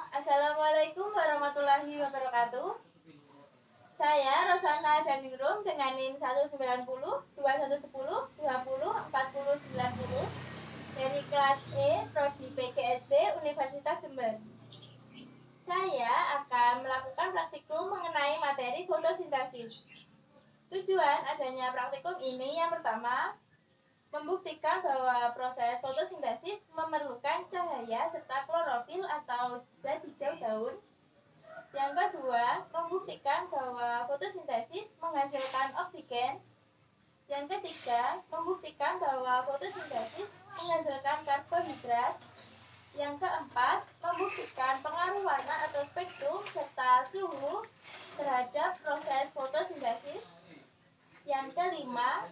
Assalamualaikum warahmatullahi wabarakatuh. Saya Rosana Daningrum dengan NIM 190 2110 20 40 90 dari kelas E Prodi PGSD Universitas Jember. Saya akan melakukan praktikum mengenai materi fotosintesis. Tujuan adanya praktikum ini yang pertama, membuktikan bahwa proses fotosintesis memerlukan cahaya serta klorofil atau zat hijau daun. Yang kedua, membuktikan bahwa fotosintesis menghasilkan oksigen. Yang ketiga, membuktikan bahwa fotosintesis menghasilkan karbohidrat. Yang keempat, membuktikan pengaruh warna atau spektrum serta suhu terhadap proses fotosintesis. Yang kelima,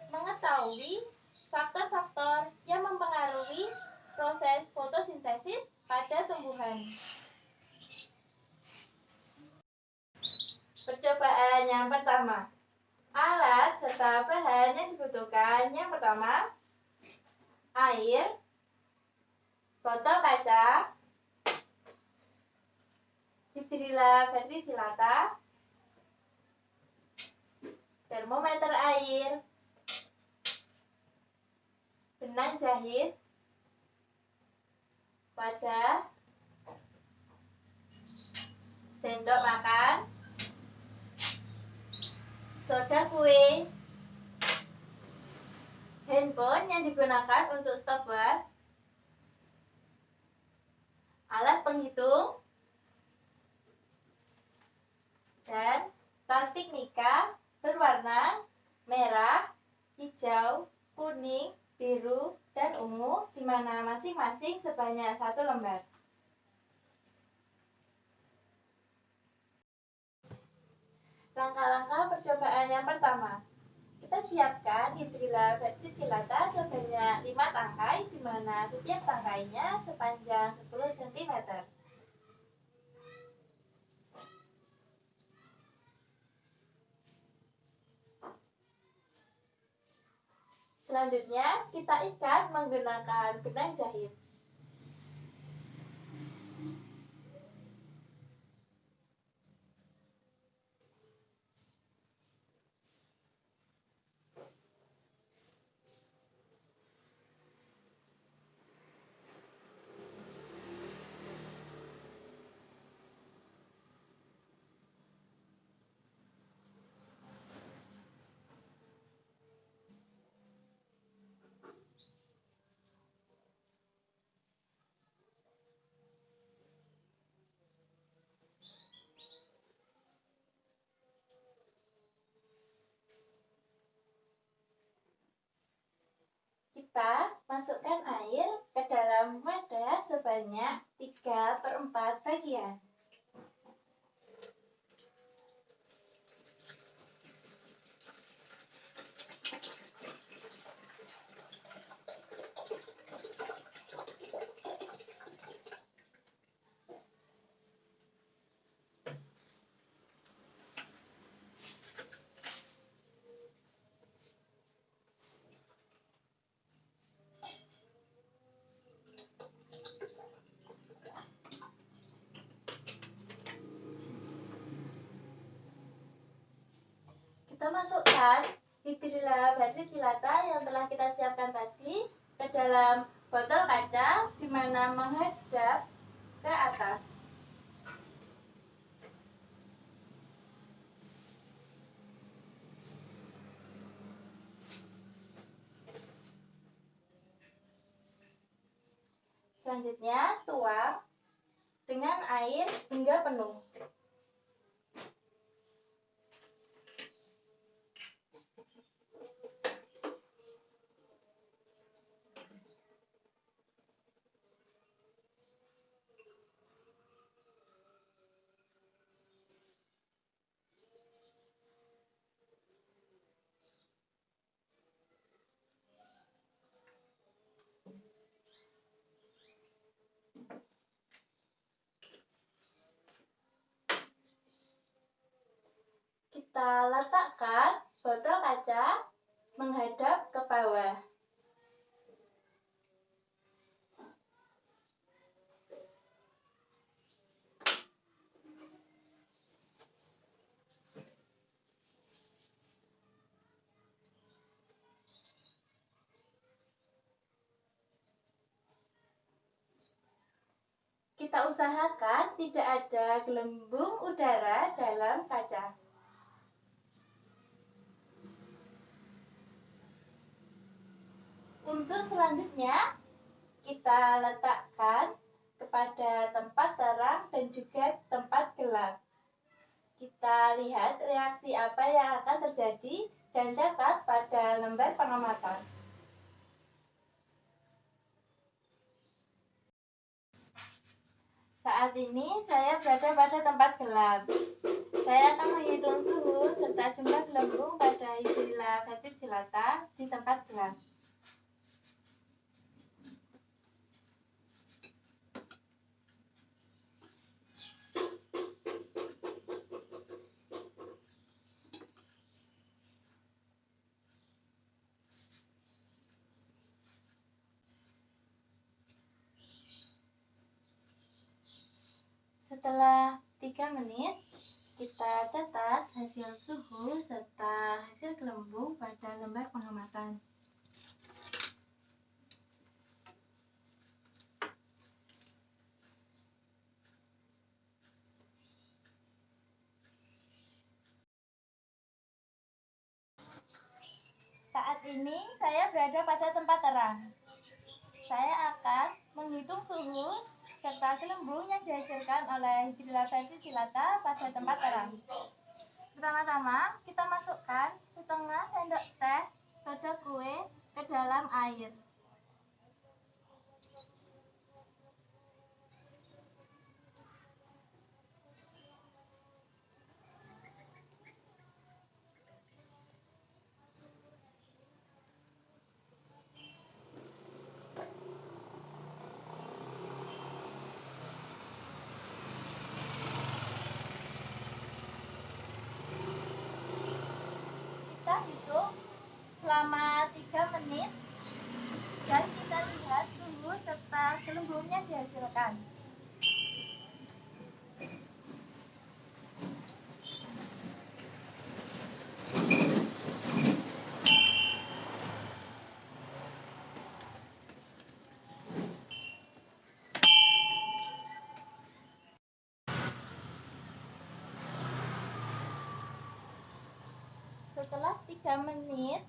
mengetahui faktor-faktor yang mempengaruhi proses fotosintesis pada tumbuhan. Percobaan yang pertama, alat serta bahan yang dibutuhkan. Yang pertama, air, botol kaca, hidrilla verticillata, termometer air, benang jahit, wadah, sendok makan, soda kue, handphone yang digunakan untuk stopwatch, alat penghitung, dan plastik mika berwarna merah, hijau, kuning, biru, dan ungu, di mana masing-masing sebanyak 1 lembar. Langkah-langkah percobaan yang pertama, kita siapkan hidrilla verticillata sebanyak 5 tangkai, di mana setiap tangkainya sepanjang 10 cm. Selanjutnya, kita ikat menggunakan benang jahit. Kita masukkan air ke dalam wadah sebanyak 3/4 bagian. Kita masukkan hidrilla verticillata yang telah kita siapkan tadi ke dalam botol kaca, di mana menghadap ke atas. Selanjutnya, tuang dengan air hingga penuh. Kita letakkan botol kaca menghadap ke bawah. Kita usahakan tidak ada gelembung udara dalam kaca. Untuk selanjutnya, kita letakkan kepada tempat terang dan juga tempat gelap. Kita lihat reaksi apa yang akan terjadi dan catat pada lembar pengamatan. Saat ini saya berada pada tempat gelap. Saya akan menghitung suhu serta jumlah gelembung pada istilah verticillata di tempat gelap. Setelah 3 menit, kita catat hasil suhu serta hasil gelembung pada lembar pengamatan. Saat ini saya berada pada tempat terang. Saya akan menghitung suhu serta gelembung yang dihasilkan oleh istilah verticillata pada tempat terang. Pertama-tama, kita masukkan setengah sendok teh soda kue ke dalam air. Kita hitung selama 3 menit dan kita lihat suhu serta gelembungnya dihasilkan. Setelah 3 menit,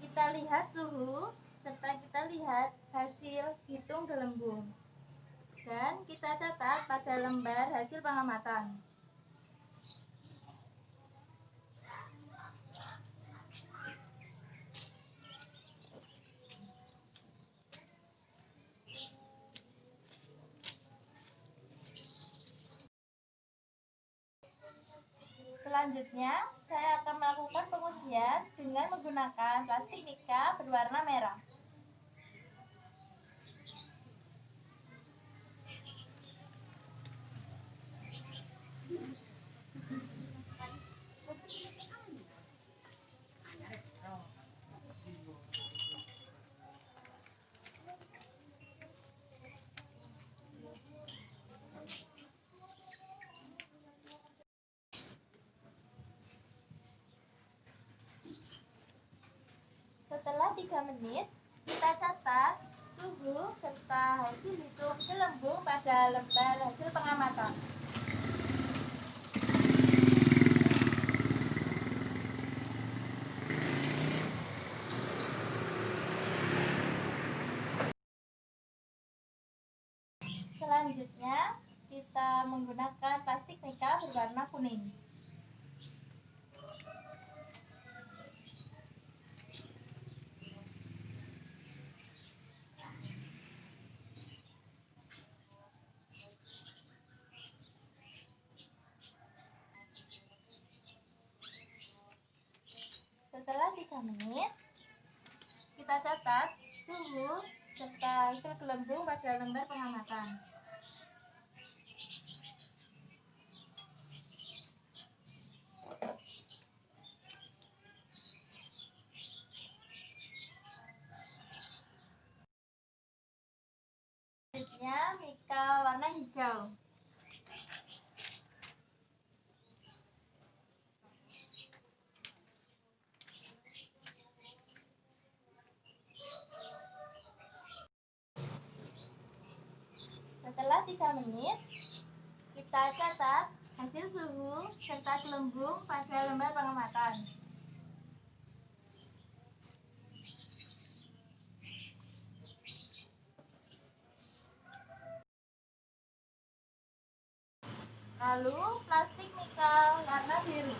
kita lihat suhu serta kita lihat hasil hitung gelembung. Dan kita catat pada lembar hasil pengamatan. Selanjutnya, saya akan melakukan pengujian dengan menggunakan plastik mica berwarna merah. Setelah 3 menit, kita catat suhu serta hasil hitung gelembung pada lembar hasil pengamatan. Selanjutnya, kita menggunakan plastik mica berwarna kuning. Setelah 3 menit, kita catat suhu serta hasil gelembung pada lembar pengamatan. Selanjutnya, mica warna hijau. Setelah 3 menit, kita catat hasil suhu serta gelembung pada lembar pengamatan. Lalu plastik mikal warna biru.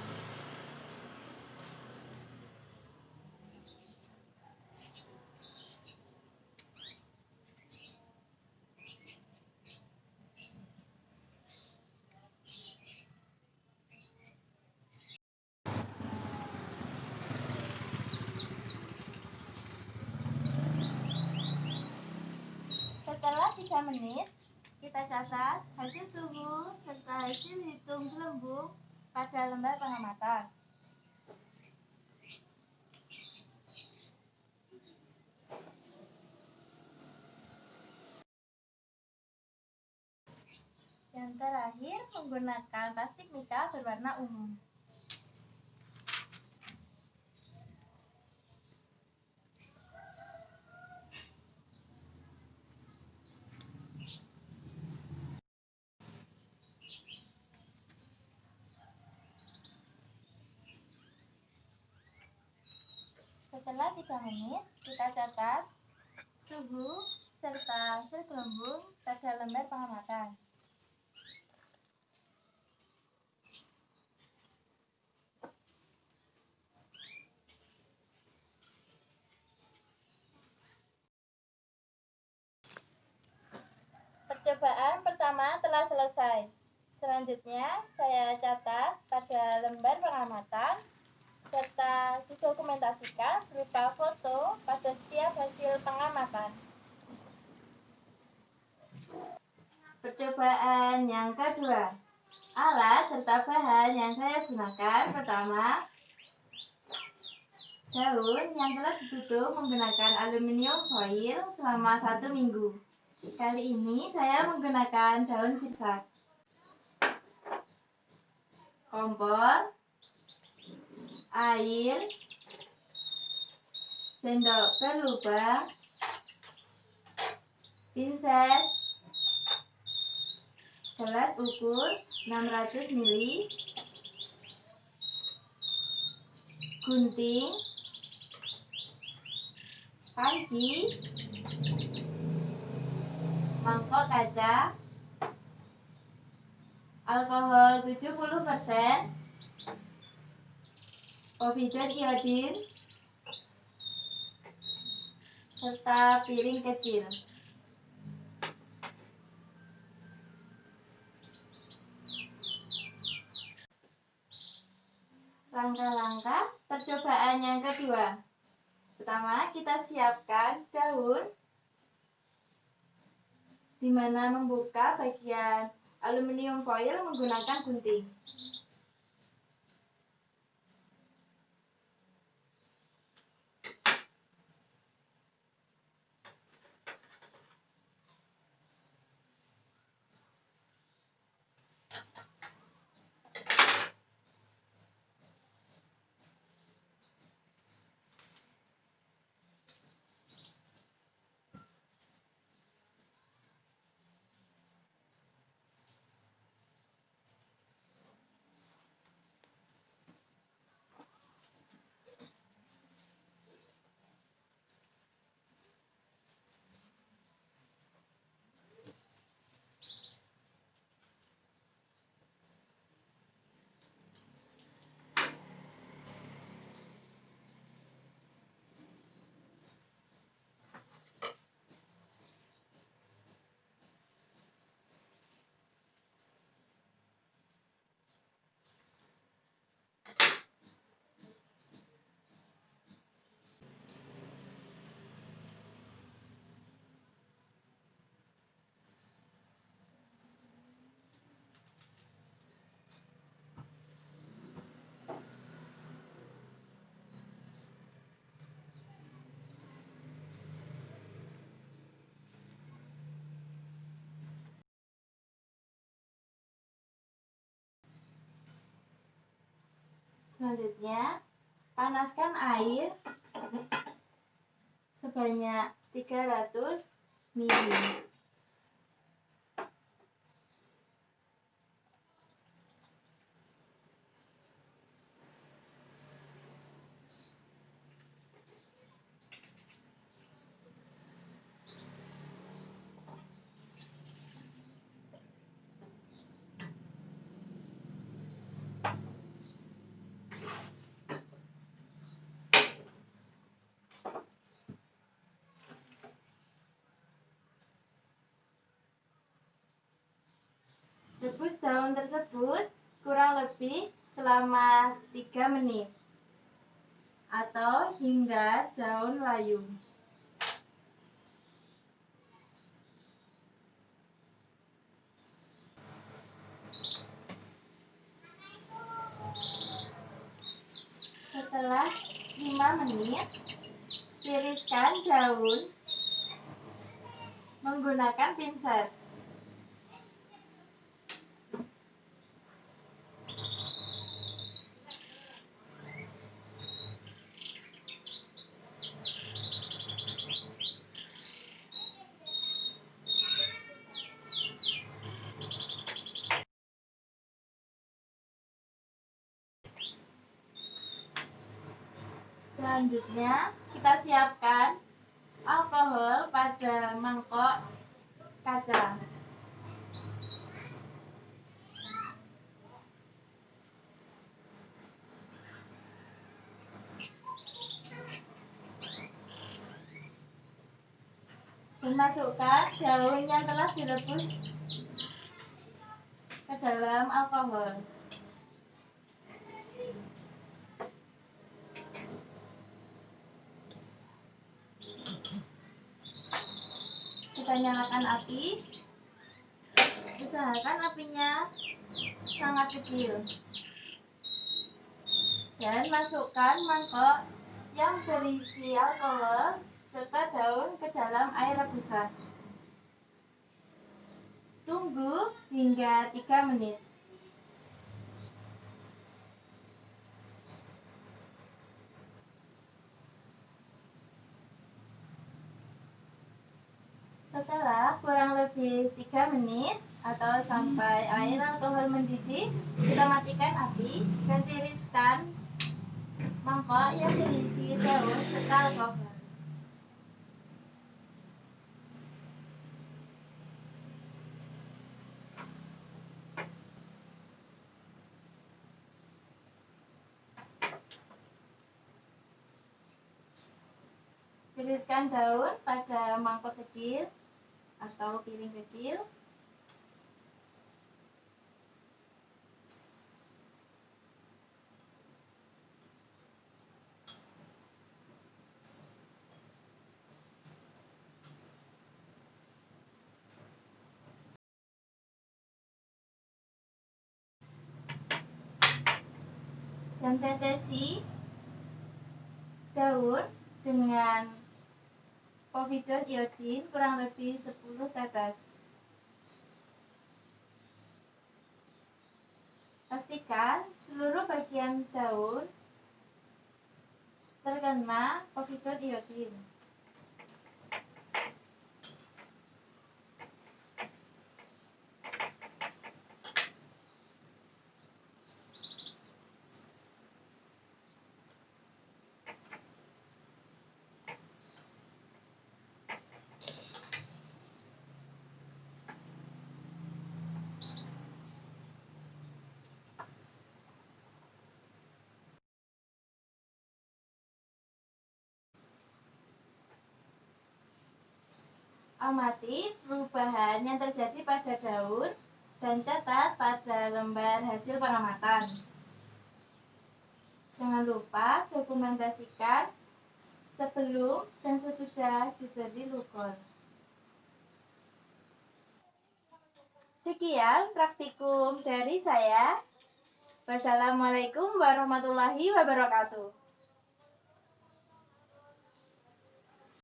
Setelah 3 menit, kita catat hasil suhu serta hasil hitung gelembung pada lembar pengamatan. Yang terakhir, menggunakan plastik mikal berwarna ungu. Setelah 3 menit, kita catat suhu serta hasil gelembung pada lembar pengamatan. Percobaan pertama telah selesai. Selanjutnya, saya catat pada lembar pengamatan serta didokumentasikan berupa foto pada setiap hasil pengamatan. Percobaan yang kedua. Alat serta bahan yang saya gunakan pertama, daun yang telah ditutup menggunakan aluminium foil selama 1 minggu. Kali ini saya menggunakan daun sirsak. Kompor, air, sendok berlubang, pinset, gelas ukur 600 ml, gunting, panci, mangkok kaca, alkohol 70%, povidon iodin, serta piring kecil. Langkah-langkah percobaan yang kedua. Pertama, kita siapkan daun, di mana membuka bagian aluminium foil menggunakan gunting. Selanjutnya, panaskan air sebanyak 300 ml. Rebus daun tersebut kurang lebih selama 3 menit atau hingga daun layu. Setelah 5 menit, tiriskan daun menggunakan pinset. Selanjutnya, kita siapkan alkohol pada mangkok kaca. Dan masukkan daun yang telah direbus ke dalam alkohol. Kita nyalakan api. Usahakan apinya sangat kecil. Dan masukkan mangkok yang berisi alkohol serta daun ke dalam air rebusan. Tunggu hingga 3 menit. Setelah kurang lebih 3 menit atau sampai air alkohol mendidih, kita matikan api dan tiriskan mangkok yang berisi daun serta alkohol. Tiriskan daun pada mangkok kecil atau piring kecil. Dan tetesi daun dengan povidon iodin kurang lebih 10 tetes. Pastikan seluruh bagian daun terkena povidon iodin. Amati perubahan yang terjadi pada daun dan catat pada lembar hasil pengamatan. Jangan lupa dokumentasikan sebelum dan sesudah diberi lugol. Sekian praktikum dari saya. Wassalamualaikum warahmatullahi wabarakatuh.